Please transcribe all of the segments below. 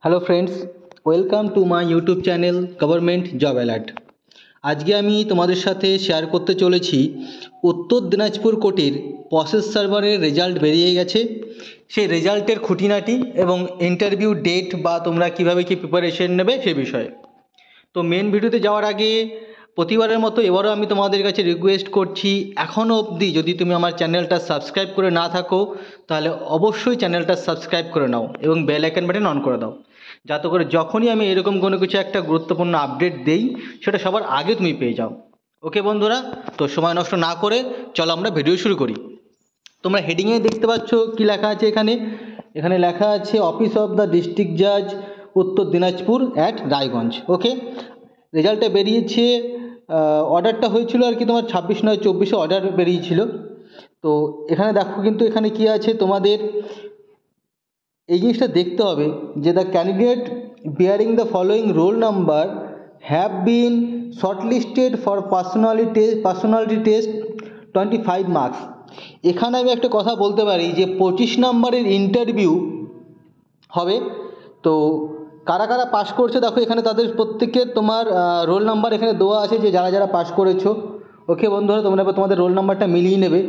Hello friends, welcome to my YouTube channel government job alert. আজকে আমি তোমাদের সাথে শেয়ার করতে চলেছি উত্তর দিনাজপুর কোর্টের প্রসেস সার্ভারের রেজাল্ট বেরিয়ে গেছে। সেই রেজাল্টের খুঁটিনাটি এবং ইন্টারভিউ ডেট বা তোমরা কীভাবে কী প্রিপারেশন নেবে সে বিষয়ে। তো মেন ভিডিওতে যাওয়ার আগে প্রতিবারের মতো এবারও আমি তোমাদের কাছে রিকোয়েস্ট করছি, এখনও অবধি যদি তুমি আমার চ্যানেলটা সাবস্ক্রাইব করে না থাকো তাহলে অবশ্যই চ্যানেলটা সাবস্ক্রাইব করে নাও এবং বেল আইকন বাটন অন করে দাও, যাতে করে যখনই আমি এরকম কোনো কিছু একটা গুরুত্বপূর্ণ আপডেট দেই সেটা সবার আগে তুমি পেয়ে যাও। ওকে বন্ধুরা, তো সময় নষ্ট না করে চলো আমরা ভিডিও শুরু করি। তোমরা হেডিংয়ে দেখতে পাচ্ছ কি লেখা আছে। এখানে লেখা আছে অফিস অফ দ্য ডিস্ট্রিক্ট জাজ উত্তর দিনাজপুর অ্যাট রায়গঞ্জ। ওকে, রেজাল্টটা বেরিয়েছে, অর্ডারটা হয়েছিল আর কি তোমার 26/9/24 অর্ডার বেরিয়েছিল। তো এখানে দেখো, কিন্তু এখানে কি আছে তোমাদের এই জিনিসটা দেখতে হবে যে the candidate bearing the following roll number have been shortlisted for personality test 25 marks. এখানে আমি একটা কথা বলতে পারি যে 25 নম্বরের ইন্টারভিউ হবে। তো কারা কারা পাস করছে দেখো, এখানে তাদের প্রত্যেকের তোমার রোল নাম্বার এখানে দেওয়া আছে, যে যারা যারা পাস করেছো। ওকে বন্ধুরা, তোমরা এবার তোমাদের রোল নাম্বারটা মিলিয়ে নেবে।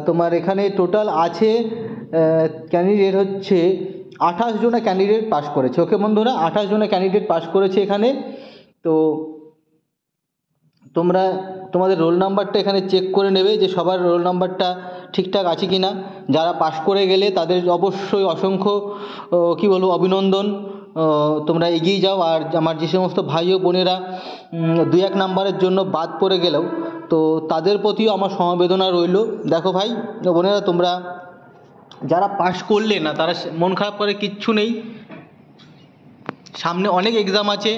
তোমার এখানে টোটাল আছে ক্যান্ডিডেট হচ্ছে 28 জনা ক্যান্ডিডেট পাস করেছে। ওকে বন্ধুরা, 28 জনা ক্যান্ডিডেট পাস করেছে এখানে। তো তোমরা তোমাদের রোল নাম্বারটা এখানে চেক করে নেবে যে সবার রোল নাম্বারটা ঠিকঠাক আছে কি না। যারা পাস করে গেলে তাদের অবশ্যই অসংখ্য কী বলবো অভিনন্দন, তোমরা এগিয়ে যাও। আর আমার যে সমস্ত ভাই ও বোনেরা 2-1 নাম্বারের জন্য বাদ পড়ে গেলেও, তো তাদের প্রতিও আমার সমবেদনা রইল। দেখো ভাই বোনেরা, তোমরা যারা পাস করলে না তারা মন খারাপ করে কিচ্ছু নেই, সামনে অনেক এক্সাম আছে,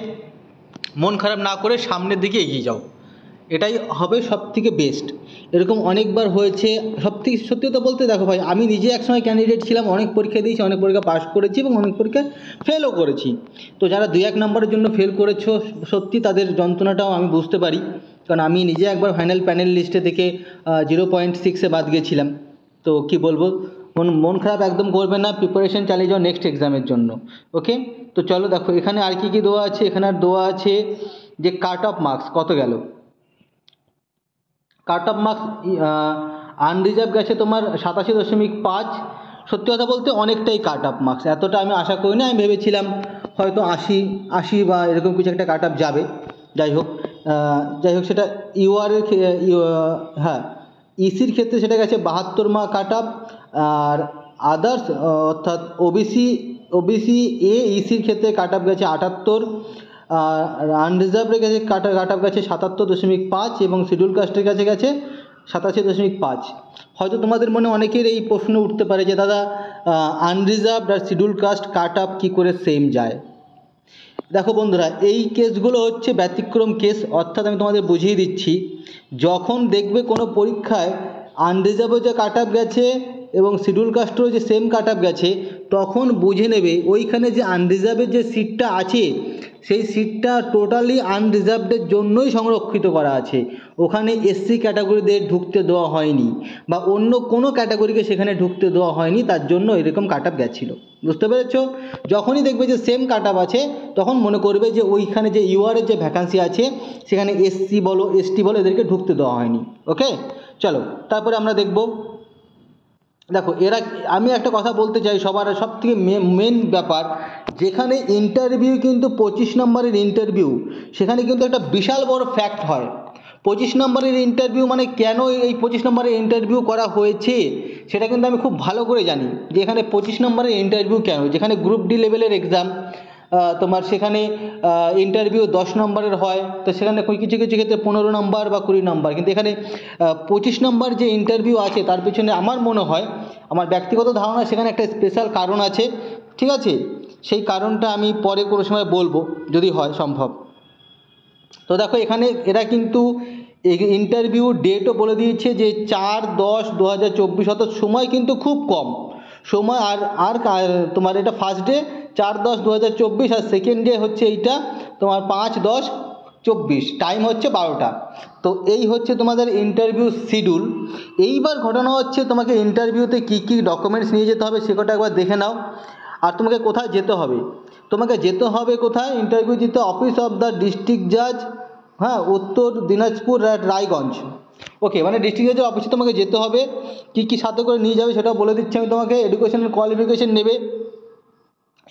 মন খারাপ না করে সামনের দিকে এগিয়ে যাও, এটাই হবে সবথেকে বেস্ট। এরকম অনেকবার হয়েছে। সত্যি কথা বলতে দেখো ভাই, আমি নিজে একসময় ক্যান্ডিডেট ছিলাম, অনেক পরীক্ষা দিয়েছি, অনেক পরীক্ষা পাস করেছি এবং অনেক পরীক্ষা ফেলও করেছি। তো যারা 2-1 নম্বরের জন্য ফেল করেছো, সত্যি তাদের যন্ত্রণাটাও আমি বুঝতে পারি, কারণ আমি নিজে একবার ফাইনাল প্যানেল লিস্টে থেকে 0.6-এ বাদ গিয়েছিলাম। তো কি বলবো, মন খারাপ একদম করবে না, প্রিপারেশন চালিয়ে যাও নেক্সট এক্সামের জন্য। ওকে, তো চলো দেখো এখানে আর কি দেওয়া আছে। এখানে আর দেওয়া আছে যে কাট অফ মার্কস কত গেল। কাট অফ মার্কস আনরিজার্ভ গেছে তোমার 87.5। সত্যি কথা বলতে অনেকটাই কাট অফ মার্কস, এতটা আমি আশা করিনি। আমি ভেবেছিলাম হয়তো 80 বা এরকম কিছু একটা কাট অফ যাবে। যাই হোক সেটা ইউআরের হ্যাঁ ইসির ক্ষেত্রে সেটা গেছে 72 মার্ক কাট অফ। আর আদার্স অর্থাৎ ওবিসি ইসির ক্ষেত্রে কাট অফ গেছে 78। আর আনরিজার্ভের কাছে কাট অফ গেছে 77.5 এবং শিডিউল কাস্টের কাছে গেছে 87.5। হয়তো তোমাদের মনে অনেকের এই প্রশ্ন উঠতে পারে যে দাদা আনরিজার্ভড আর শিডিউল কাস্ট কাট অফ কী করে সেম যায়। দেখো বন্ধুরা, এই কেসগুলো হচ্ছে ব্যতিক্রম কেস। অর্থাৎ আমি তোমাদের বুঝিয়ে দিচ্ছি, যখন দেখবে কোনো পরীক্ষায় আনরিজার্ভও যে কাট অফ গেছে এবং শিডিউল কাস্টেরও যে সেম কাট অফ গেছে, তখন বুঝে নেবে ওইখানে যে আনরিজার্ভের যে সিটটা আছে সেই সিটটা টোটালি আনরিজার্ভডের জন্যই সংরক্ষিত করা আছে। ওখানে এসসি ক্যাটাগরিদের ঢুকতে দেওয়া হয়নি বা অন্য কোনো ক্যাটাগরিকে সেখানে ঢুকতে দেওয়া হয়নি, তার জন্য এরকম কাট অফ গেছিলো। বুঝতে পেরেছো? যখনই দেখবে যে সেম কাট অফ আছে তখন মনে করবে যে ওইখানে যে ইউআরের যে ভ্যাকান্সি আছে সেখানে এসসি বলো এসটি বলো এদেরকে ঢুকতে দেওয়া হয়নি। ওকে, চলো তারপরে আমরা দেখব। দেখো আমি একটা কথা বলতে চাই, সবার সবথেকে মেন ব্যাপার, যেখানে ইন্টারভিউ কিন্তু 25 নম্বরের ইন্টারভিউ, সেখানে কিন্তু একটা বিশাল বড় ফ্যাক্ট হয়। 25 নম্বরের ইন্টারভিউ মানে কেন এই 25 নম্বরের ইন্টারভিউ করা হয়েছে সেটা কিন্তু আমি খুব ভালো করে জানি, যে এখানে 25 নম্বরের ইন্টারভিউ কেন। যেখানে গ্রুপ ডি লেভেলের এক্সাম তোমার সেখানে ইন্টারভিউ 10 নম্বরের হয়, তো সেখানে কিছু ক্ষেত্রে 15 নম্বর বা 20 নম্বর, কিন্তু এখানে 25 নম্বর যে ইন্টারভিউ আছে তার পিছনে আমার মনে হয়, আমার ব্যক্তিগত ধারণা, সেখানে একটা স্পেশাল কারণ আছে। ঠিক আছে, সেই কারণটা আমি পরে কোনো সময় বলবো যদি হয় সম্ভব। তো দেখো এখানে এরা কিন্তু ইন্টারভিউ ডেটও বলে দিয়েছে যে 4/10/2024, অর্থাৎ সময় কিন্তু খুব কম সময়। আর তোমার এটা ফার্স্ট ডে 4/10/2024 আর সেকেন্ড ডে হচ্ছে এইটা তোমার 5/10/24, টাইম হচ্ছে 12টা। তো এই হচ্ছে তোমাদের ইন্টারভিউ শিডিউল। এইবার ঘটনা হচ্ছে তোমাকে ইন্টারভিউতে কী কী ডকুমেন্টস নিয়ে যেতে হবে সে কটা একবার দেখে নাও। আর তোমাকে কোথায় যেতে হবে, তোমাকে যেতে হবে কোথায় ইন্টারভিউ দিতে, অফিস অফ দ্য ডিস্ট্রিক্ট জাজ, হ্যাঁ, উত্তর দিনাজপুর রায়গঞ্জ। ওকে, মানে ডিস্ট্রিক্ট জাজের অফিসে তোমাকে যেতে হবে। কী কী সাথে করে নিয়ে যাবে সেটাও বলে দিচ্ছি আমি তোমাকে। এডুকেশন কোয়ালিফিকেশন নেবে,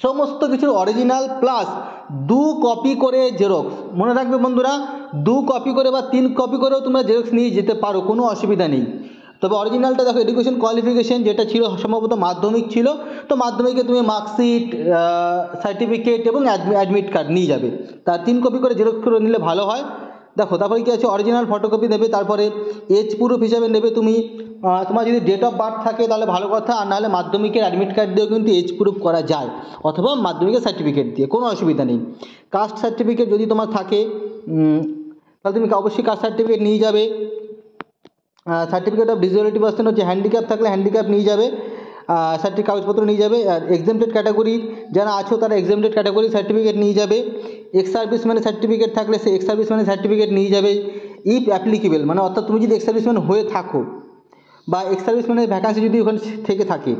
সমস্ত কিছুর অরিজিনাল প্লাস 2 কপি করে জেরক্স। মনে রাখবে বন্ধুরা, 2 কপি করে বা 3 কপি করেও তোমরা জেরক্স নিয়ে যেতে পারো, কোনো অসুবিধা নেই। তবে অরিজিনালটা দেখো, এডুকেশন কোয়ালিফিকেশন যেটা ছিল সম্ভবত মাধ্যমিক ছিল, তো মাধ্যমিকে তুমি মার্কশিট, সার্টিফিকেট এবং অ্যাডমিট কার্ড নিয়ে যাবে, তার 3 কপি করে জেরক্স করে নিলে ভালো হয়। দেখো তারপরে কী আছে, অরিজিনাল ফটোকপি নেবে, তারপরে এজ প্রুফ হিসাবে নেবে তুমি, তোমার যদি ডেট অফ বার্থ থাকে তাহলে ভালো কথা, আর নাহলে মাধ্যমিকের অ্যাডমিট কার্ড দিয়েও কিন্তু এজ প্রুফ করা যায়, অথবা মাধ্যমিকের সার্টিফিকেট দিয়ে, কোনো অসুবিধা নেই। কাস্ট সার্টিফিকেট যদি তোমার থাকে তাহলে তুমি অবশ্যই কাস্ট সার্টিফিকেট নিয়ে যাবে। সার্টিফিকেট অফ ডিসেবিলিটি পার্সন হচ্ছে হ্যান্ডিক্যাপ থাকলে হ্যান্ডিক্যাপ নিয়ে যাবে, সার্টিফিকেট কাগজপত্র নিয়ে যাবে। আর এক্সেমটেড ক্যাটাগরির যারা আছো তারা এক্সেমটেড ক্যাটাগরি সার্টিফিকেট নিয়ে যাবে। এক্স সার্ভিসম্যানের সার্টিফিকেট থাকলে সেই এক্স সার্ভিসম্যানের সার্টিফিকেট নিয়ে যাবে, ইফ অ্যাপ্লিকেবল, মানে অর্থাৎ তুমি যদি এক্স সার্ভিসম্যান হয়ে থাকো বা এক্স সার্ভিসম্যানের ভ্যাকান্সি যদি ওখানে থেকে থাকে।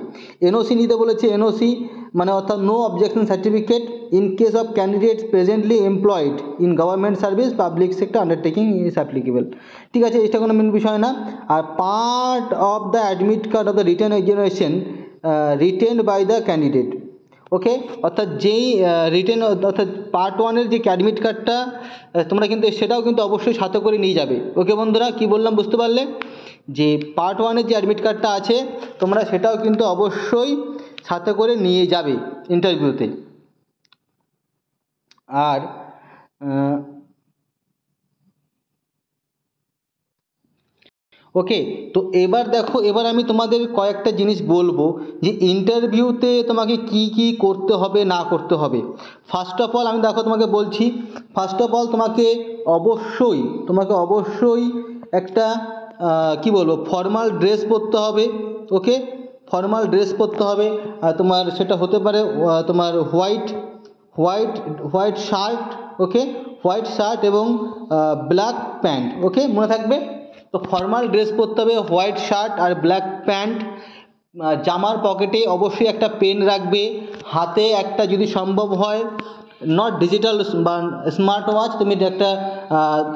এনওসি নিতে বলেছে, এনওসি মানে অর্থাৎ no objection certificate in case of candidates presently employed in government service public sector undertaking is applicable. ঠিক আছে, এটা কোনো মেন বিষয় না। আর part of the admit card of the written examination written by the candidate. Okay, অর্থাৎ যেই written অর্থাৎ পার্ট 1-এর যে অ্যাডমিট কার্ডটা তোমরা কিন্তু সেটাও কিন্তু অবশ্যই সাথে করে নিয়ে যাবে। ওকে বন্ধুরা, কি বললাম বুঝতে পারলে? যে পার্ট 1-এর যে অ্যাডমিট কার্ডটা আছে তোমরা সেটাও কিন্তু অবশ্যই সাথে করে নিয়ে যাবে ইন্টারভিউতে। আর ওকে, তো এবার দেখো, এবার আমি তোমাদের কয়েকটা জিনিস বলবো যে ইন্টারভিউতে তোমাকে কি কি করতে হবে না করতে হবে। ফার্স্ট অফ অল আমি দেখো তোমাকে বলছি, ফার্স্ট অফ অল তোমাকে অবশ্যই একটা কি বলবো, ফর্মাল ড্রেস পরতে হবে। ওকে, ফর্মাল ড্রেস পরতে হবে। তোমার সেটা হতে পারে তোমার হোয়াইট শার্ট, ওকে, হোয়াইট শার্ট এবং ব্ল্যাক প্যান্ট। ওকে, মনে থাকবে। তো ফর্মাল ড্রেস পরতে হবে, হোয়াইট শার্ট আর ব্ল্যাক প্যান্ট। জামার পকেটে অবশ্যই একটা পেন রাখবে, হাতে একটা যদি সম্ভব হয় নট ডিজিটাল বা স্মার্ট ওয়াচ, তুমি একটা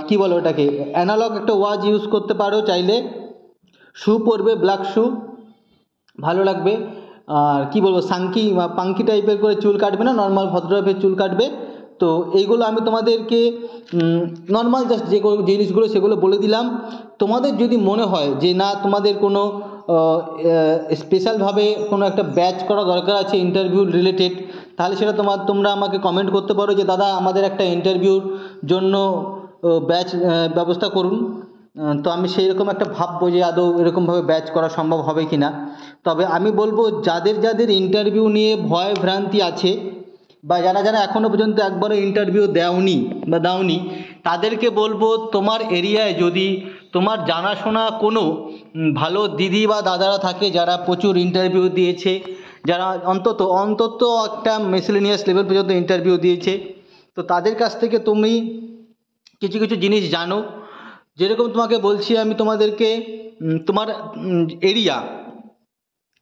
কী বলো ওটাকে, অ্যানালগ একটা ওয়াচ ইউজ করতে পারো চাইলে। শু পরবে, ব্ল্যাক শু, ভালো লাগবে। আর কী বলবো, পাঙ্কি টাইপের করে চুল কাটবে না, নর্মাল ভদ্র টাইপের চুল কাটবে। তো এইগুলো আমি তোমাদেরকে নর্মাল জাস্ট যে জিনিসগুলো সেগুলো বলে দিলাম। তোমাদের যদি মনে হয় যে না তোমাদের কোনো স্পেশালভাবে কোনো একটা ব্যাচ করা দরকার আছে ইন্টারভিউ রিলেটেড, তাহলে সেটা তোমরা আমাকে কমেন্ট করতে পারো যে দাদা আমাদের একটা ইন্টারভিউর জন্য ব্যাচ ব্যবস্থা করুন। তো আমি সেই রকম একটা ভাববো যে আদৌ এরকমভাবে ব্যাচ করা সম্ভব হবে কি না। তবে আমি বলবো যাদের ইন্টারভিউ নিয়ে ভয় ভ্রান্তি আছে বা যারা এখনও পর্যন্ত একবারও ইন্টারভিউ দাওনি তাদেরকে বলবো, তোমার এরিয়ায় যদি তোমার জানাশোনা কোনো ভালো দিদি বা দাদারা থাকে যারা প্রচুর ইন্টারভিউ দিয়েছে, যারা অন্তত একটা মিসেলেনিয়াস লেভেল পর্যন্ত ইন্টারভিউ দিয়েছে, তো তাদের কাছ থেকে তুমি কিছু কিছু জিনিস জানো। যেরকম তোমাকে বলছি আমি তোমাদেরকে, তোমার এরিয়া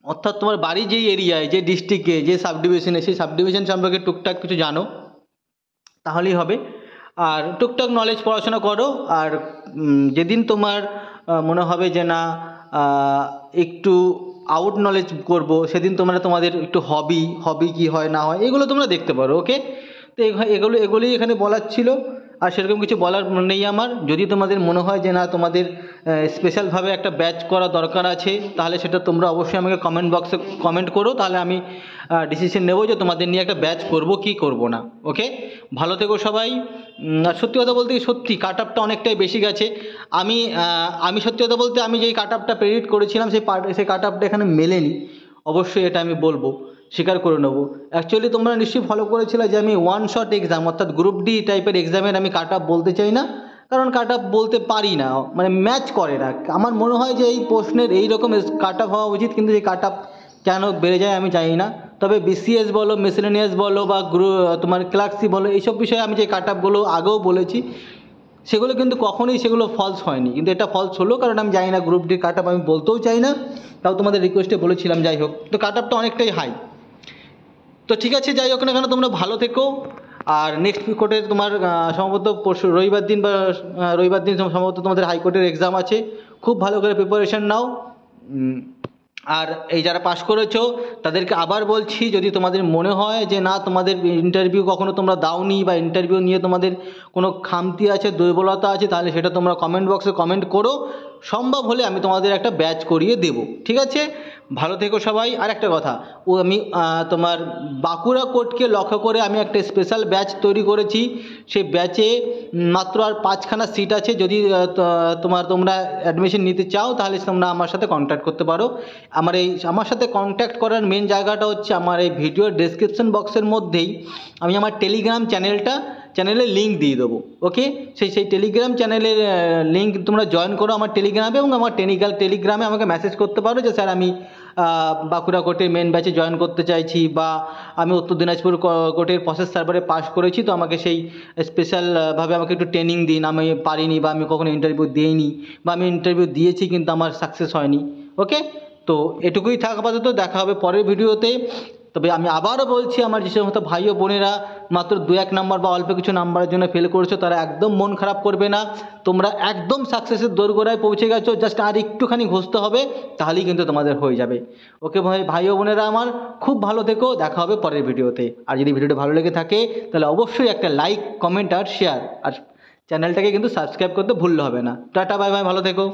অর্থাৎ তোমার বাড়ি যেই এরিয়ায়, যে ডিস্ট্রিক্টে, যে সাবডিভিশনে, সেই সাবডিভিশন সম্পর্কে টুকটাক কিছু জানো, তাহলেই হবে। আর টুকটাক নলেজ পড়াশোনা করো। আর যেদিন তোমার মনে হবে যে না একটু আউট নলেজ করব, সেদিন তোমাদের একটু হবি কি হয় না হয় এগুলো তোমরা দেখতে পারো। ওকে, তো এগুলোই এখানে বলার ছিল। আর সেরকম কিছু বলার নেই আমার। যদি তোমাদের মনে হয় যে না তোমাদের স্পেশালভাবে একটা ব্যাচ করা দরকার আছে, তাহলে সেটা তোমরা অবশ্যই আমাকে কমেন্ট বক্সে কমেন্ট করো, তাহলে আমি ডিসিশন নেব যে তোমাদের নিয়ে একটা ব্যাচ করব কি করব না। ওকে, ভালো থেকো সবাই। আর সত্যি কথা বলতে সত্যি কাট আপটা অনেকটাই বেশি গেছে। আমি সত্যি কথা বলতে আমি যেই কাট আপটা প্রেডিক্ট করেছিলাম সেই কাট আপটা এখানে মেলেনি, অবশ্যই এটা আমি বলবো, স্বীকার করে নেবো। অ্যাকচুয়ালি তোমরা নিশ্চয়ই ফলো করেছিলে যে আমি ওয়ান শট এক্সাম অর্থাৎ গ্রুপ ডি টাইপের এক্সামের আমি কাট আপ বলতে চাই না, কারণ কাট আপ বলতে পারি না, মানে ম্যাচ করে না। আমার মনে হয় যে এই প্রশ্নের এই রকম কাট আপ হওয়া উচিত, কিন্তু এই কাট আপ কেন বেড়ে যায় আমি জানি না। তবে বিসিএস বলো, মিসেলেনিয়াস বলো বা তোমার ক্লার্কসি বলো, এইসব বিষয়ে আমি যে কাট আপগুলো আগেও বলেছি সেগুলো কিন্তু কখনোই সেগুলো ফলস হয়নি, কিন্তু এটা ফলস হলো, কারণ আমি জানি না গ্রুপ ডির কাট আপ, আমি বলতেও চাই না, তাও তোমাদের রিকোয়েস্টে বলেছিলাম। যাই হোক, তো কাট আপটা অনেকটাই হাই। তো ঠিক আছে, যাই হোক না কেন, তোমরা ভালো থেকো। আর নেক্সট কোর্টে তোমার সম্ভবত পরশু রবিবার দিন বা রবিবার দিন সম্ভবত তোমাদের হাইকোর্টের এক্সাম আছে, খুব ভালো করে প্রিপারেশন নাও। আর এই যারা পাশ করেছো তাদেরকে আবার বলছি, যদি তোমাদের মনে হয় যে না তোমাদের ইন্টারভিউ কখনো তোমরা দাওনি বা ইন্টারভিউ নিয়ে তোমাদের কোনো খামতি আছে, দুর্বলতা আছে, তাহলে সেটা তোমরা কমেন্ট বক্সে কমেন্ট করো। সম্ভব হলে আমি তোমাদের একটা ব্যাচ করিয়ে দেবো, ঠিক আছে? ভালো থেকো সবাই। আর একটা কথা, আমি তোমার বাঁকুড়া কোর্টকে লক্ষ্য করে আমি একটা স্পেশাল ব্যাচ তৈরি করেছি। সেই ব্যাচে মাত্র আর 5খানা সিট আছে। যদি তোমরা অ্যাডমিশন নিতে চাও তাহলে তোমরা আমার সাথে কন্ট্যাক্ট করতে পারো। আমার সাথে কন্ট্যাক্ট করার মেন জায়গাটা হচ্ছে আমার এই ভিডিওর ডেসক্রিপশন বক্সের মধ্যেই আমি আমার টেলিগ্রাম চ্যানেলের লিঙ্ক দিয়ে দেবো। ওকে, সেই টেলিগ্রাম চ্যানেলের লিঙ্ক তোমরা জয়েন করো আমার টেলিগ্রামে, এবং আমার টেলিগ্রামে আমাকে মেসেজ করতে পারো যে স্যার আমি বাঁকুড়া কোর্টের মেন ব্যাচে জয়েন করতে চাইছি, বা আমি উত্তর দিনাজপুর কোর্টের প্রসেস সার্ভারে পাস করেছি, তো আমাকে সেই স্পেশালভাবে আমাকে একটু ট্রেনিং দিন, আমি পারিনি বা আমি কখনো ইন্টারভিউ দিইনি, বা আমি ইন্টারভিউ দিয়েছি কিন্তু আমার সাকসেস হয়নি। ওকে, তো এটুকুই থাক আপাতত, দেখা হবে পরের ভিডিওতে। তবে আমি আবারও বলছি, আমার যে সমস্ত ভাই ও বোনেরা মাত্র 2-1 নাম্বার বা অল্প কিছু নাম্বারের জন্য ফেল করেছো, তারা একদম মন খারাপ করবে না। তোমরা একদম সাকসেসের দোরগোড়ায় পৌঁছে গেছো, জাস্ট আর একটুখানি ঘষতে হবে, তাহলেই কিন্তু তোমাদের হয়ে যাবে। ওকে ভাই ও বোনেরা আমার, খুব ভালো থেকো, দেখা হবে পরের ভিডিওতে। আর যদি ভিডিওটা ভালো লেগে থাকে তাহলে অবশ্যই একটা লাইক, কমেন্ট আর শেয়ার, আর চ্যানেলটাকে কিন্তু সাবস্ক্রাইব করতে ভুললে হবে না। টাটা, বাই বাই, ভালো থেকো।